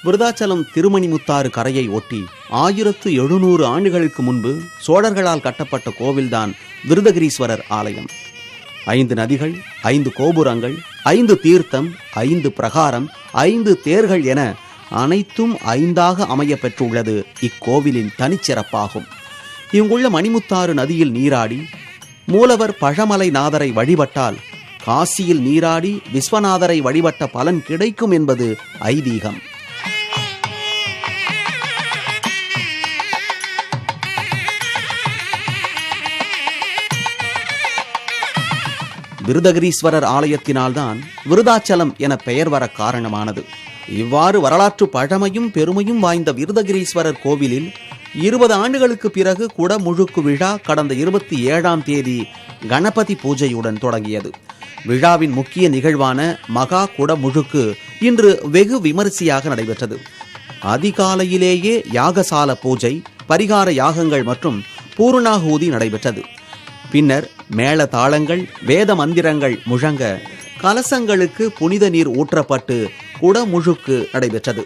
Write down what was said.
விருதாச்சலம் திருமணிமுத்தாறு கரையை ஒட்டி 1700 ஆண்டுகளுக்கு முன்பு சோழர்களால் கட்டப்பட்ட கோவில்தான் விருதகிரீஸ்வரர் ஆலயம். 5 நதிகள், 5 கோபுரங்கள், 5 தீர்த்தம், 5 பிரகாரம், 5 தேர்கள் என அனைத்தும் 5ஆக அமைய பெற்றுள்ளது இக்கோவிலின் தனிச்சிறப்பாகும். இங்குள்ள மணிமுத்தாறு நதியில் நீராடி மூலவர் பழமலைநாதரை வழிபட்டால் காசியில் நீராடி விஸ்வநாதரை வழிபட்ட பலன் கிடைக்கும் என்பது ஐதீகம். விருதகிரீஸ்வரர் ஆலயத்தினால்தான் விருதாச்சலம் என பெயர் வர காரணமானது. இவ்வாறு வரலாற்று பழமையும் பெருமையும் வாய்ந்த விருதகிரீஸ்வரர் கோவிலில் 20 ஆண்டுகளுக்கு பிறகு குடமுழுக்கு விழா கடந்த 27ஆம் தேதி கணபதி பூஜையுடன் தொடங்கியது. விழாவின் முக்கிய நிகழ்வான மகா குடமுழுக்கு இன்று வெகு விமரிசையாக நடைபெற்றது. அதிகாலையிலேயே யாகசால பூஜை, பரிகார யாகங்கள் மற்றும் பூர்ணாகூதி நடைபெற்றது. பின்னர் மேள தாளங்கள், வேத மந்திரங்கள் முழங்க கலசங்களுக்கு புனித நீர் ஊற்றப்பட்டு குடமுழுக்கு நடைபெற்றது.